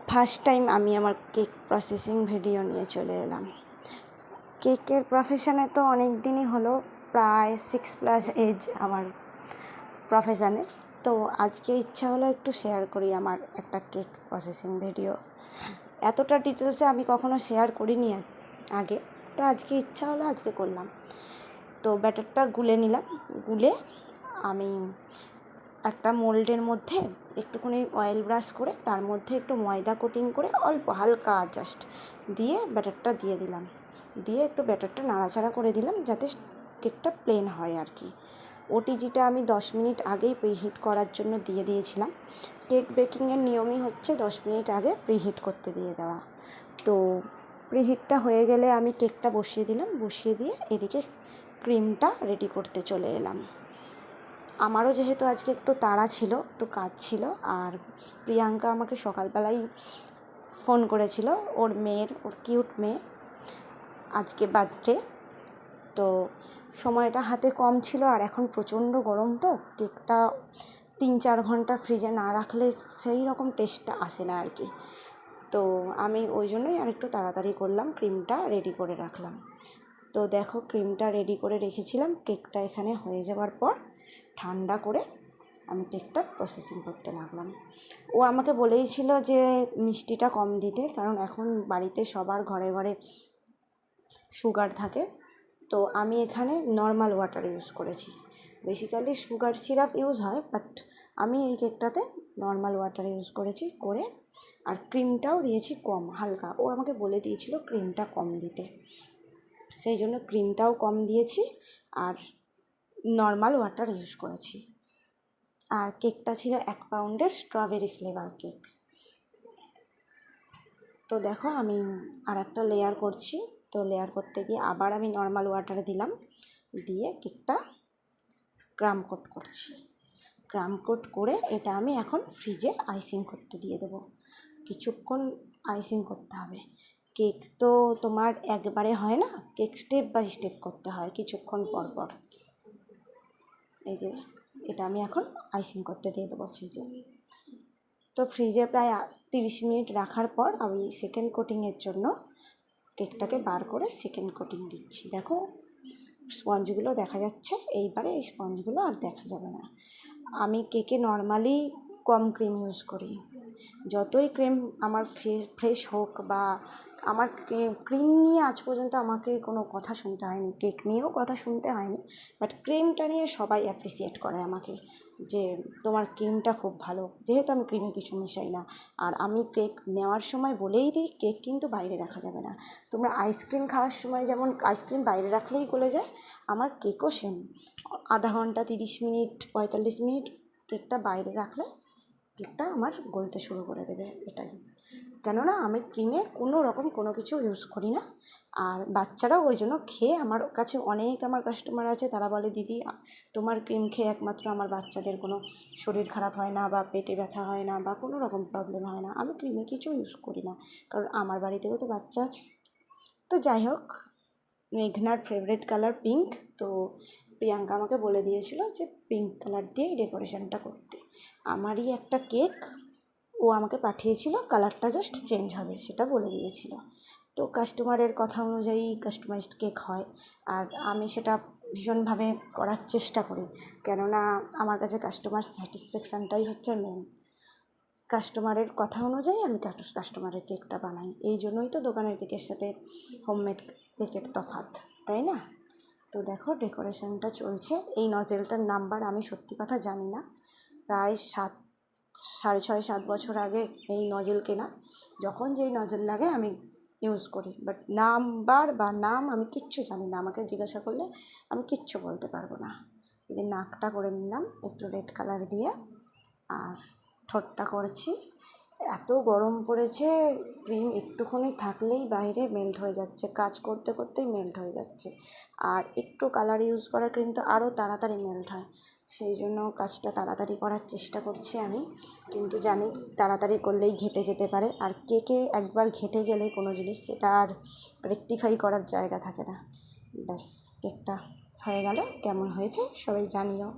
First time আমি আমার cake processing video নিয়ে চলে এলাম। কেকের প্রফেশনে তো অনেক দিনই হলো, প্রায় 6+ এজ আমার প্রফেশনের। তো আজকে ইচ্ছা হলো একটু শেয়ার করি আমার একটা কেক প্রসেসিং ভিডিও। এতটা ডিটেলসে আমি কখনো শেয়ার করিনি আগে, তো আজকে ইচ্ছা হলো, আজকে করলাম। তো ব্যাটারটা গুলে নিলাম। গুলে আমি একটা মোল্ডের মধ্যে একটুখানি অয়েল ব্রাশ করে তার মধ্যে একটু ময়দা কোটিং করে অল্প হালকা জাস্ট দিয়ে ব্যাটারটা দিয়ে দিলাম। দিয়ে একটু ব্যাটারটা নাড়াচাড়া করে দিলাম যাতে কেকটা প্লেন হয় আর কি। ওটিজিটা আমি 10 মিনিট আগেই প্রিহিট করার জন্য দিয়ে দিয়েছিলাম। কেক বেকিংয়ের নিয়মই হচ্ছে 10 মিনিট আগে প্রিহিট করতে দিয়ে দেওয়া। তো প্রিহিটটা হয়ে গেলে আমি কেকটা বসিয়ে দিলাম। বসিয়ে দিয়ে এদিকে ক্রিমটা রেডি করতে চলে এলাম। আমারও যেহেতু আজকে একটু তাড়া ছিল, একটু কাজ ছিল, আর প্রিয়াঙ্কা আমাকে সকালবেলাই ফোন করেছিল, ওর কিউট মেয়ে আজকে বার্থডে। তো সময়টা হাতে কম ছিল, আর এখন প্রচণ্ড গরম, তো কেকটা 3-4 ঘন্টা ফ্রিজে না রাখলে সেই রকম টেস্টটা আসে না আর কি। তো আমি ওই জন্যই আর একটু তাড়াতাড়ি করলাম, ক্রিমটা রেডি করে রাখলাম। তো দেখো, ক্রিমটা রেডি করে রেখেছিলাম। কেকটা এখানে হয়ে যাওয়ার পর ঠান্ডা করে আমি কেকটা প্রসেসিং করতে লাগলাম। ও আমাকে বলেইছিল যে মিষ্টিটা কম দিতে, কারণ এখন বাড়িতে সবার ঘরে ঘরে সুগার থাকে। তো আমি এখানে নর্মাল ওয়াটার ইউজ করেছি। বেসিক্যালি সুগার সিরাপ ইউজ হয়, বাট আমি এই কেকটাতে নর্মাল ওয়াটার ইউজ করেছি। আর ক্রিমটাও দিয়েছি কম, হালকা। ও আমাকে বলে দিয়েছিল ক্রিমটা কম দিতে, সেই জন্য ক্রিমটাও কম দিয়েছি আর নর্মাল ওয়াটার ইউজ করেছি। আর কেকটা ছিল 1 পাউন্ডের স্ট্রবেরি ফ্লেভার কেক। তো দেখো, আমি আর একটা লেয়ার করছি। তো লেয়ার করতে গিয়ে আবার আমি নর্মাল ওয়াটার দিলাম, দিয়ে কেকটা ক্রাম কোট করছি। ক্রাম কোট করে এটা আমি এখন ফ্রিজে আইসিং করতে দিয়ে দেবো। কিছুক্ষণ আইসিং করতে হবে। কেক তো তোমার একবারে হয় না, কেক স্টেপ বাই স্টেপ করতে হয় কিছুক্ষণ পর পর। এই যে এটা আমি এখন আইসিং করতে দিয়ে দেবো ফ্রিজে। তো ফ্রিজে প্রায় 30 মিনিট রাখার পর আমি সেকেন্ড কোটিংয়ের জন্য কেকটাকে বার করে সেকেন্ড কোটিং দিচ্ছি। দেখো, স্পঞ্জগুলো দেখা যাচ্ছে, এইবারে এই স্পঞ্জগুলো আর দেখা যাবে না। আমি কেকে নর্মালি কম ক্রিম ইউজ করি। যতই ক্রিম আমার ফ্রেশ হোক, বা আমার ক্রিম নিয়ে আজ পর্যন্ত আমাকে কোনো কথা শুনতে হয়নি, কেক নিয়েও কথা শুনতে হয়নি, বাট ক্রিমটা নিয়ে সবাই অ্যাপ্রিসিয়েট করে আমাকে, যে তোমার ক্রিমটা খুব ভালো, যেহেতু আমি ক্রিমে কিছু মেশাই না। আর আমি কেক নেওয়ার সময় বলেই দিই, কেক কিন্তু বাইরে রাখা যাবে না। তোমরা আইসক্রিম খাওয়ার সময় যেমন আইসক্রিম বাইরে রাখলেই গলে যায়, আমার কেকও সেম। আধা ঘন্টা, 30 মিনিট, 45 মিনিট কেকটা বাইরে রাখলে কেকটা আমার গলতে শুরু করে দেবে। এটাই, কেননা আমি ক্রিমে কোনো রকম কোনো কিছু ইউজ করি না। আর বাচ্চারাও ওই জন্য খেয়ে, আমার কাছে অনেক আমার কাস্টমার আছে, তারা বলে দিদি তোমার ক্রিম খেয়ে একমাত্র আমার বাচ্চাদের কোনো শরীর খারাপ হয় না, বা পেটে ব্যথা হয় না, বা কোনো রকম প্রবলেম হয় না। আমি ক্রিমে কিছু ইউজ করি না, কারণ আমার বাড়িতেও তো বাচ্চা আছে। তো যাই হোক, মেঘনার ফেভারিট কালার পিঙ্ক, তো প্রিয়াঙ্কা আমাকে বলে দিয়েছিল যে পিঙ্ক কালার দিয়েই ডেকোরেশনটা করতে। আমারই একটা কেক ও আমাকে পাঠিয়েছিল, কালারটা জাস্ট চেঞ্জ হবে সেটা বলে দিয়েছিল। তো কাস্টমারের কথা অনুযায়ী কাস্টমাইজড কেক হয়, আর আমি সেটা ভীষণভাবে করার চেষ্টা করি, কেননা আমার কাছে কাস্টমার স্যাটিসফ্যাকশানটাই হচ্ছে মেন। কাস্টমারের কথা অনুযায়ী আমি কাস্টমারের কেকটা বানাই। এই জন্যই তো দোকানের কেকের সাথে হোমমেড কেকের তফাৎ, তাই না? তো দেখো, ডেকোরেশনটা চলছে। এই নজেলটার নাম্বার আমি সত্যি কথা জানি না, প্রায় 6.5-7 বছর আগে এই নজেল কেনা। যখন যেই নজেল লাগে আমি ইউজ করি, বাট নাম্বার বা নাম আমি কিচ্ছু জানি না। আমাকে জিজ্ঞাসা করলে আমি কিচ্ছু বলতে পারবো না। এই যে নাকটা করে নিলাম একটু রেড কালার দিয়ে, আর ঠোঁটটা করছি। এত গরম পড়েছে, ক্রিম একটুখানি থাকলেই বাইরে মেল্ট হয়ে যাচ্ছে, কাজ করতে করতেই মেল্ট হয়ে যাচ্ছে। আর একটু কালার ইউজ করা ক্রিম তো আরও তাড়াতাড়ি মেল্ট হয়, সেই জন্য কাজটা তাড়াতাড়ি করার চেষ্টা করছি আমি, কিন্তু জানি তাড়াতাড়ি করলেই ঘেটে যেতে পারে। আর কেকে একবার ঘেটে গেলে কোনো জিনিস, সেটা আর রেকটিফাই করার জায়গা থাকে না। ব্যাস, কেকটা হয়ে গেল। কেমন হয়েছে সবাই জানিও।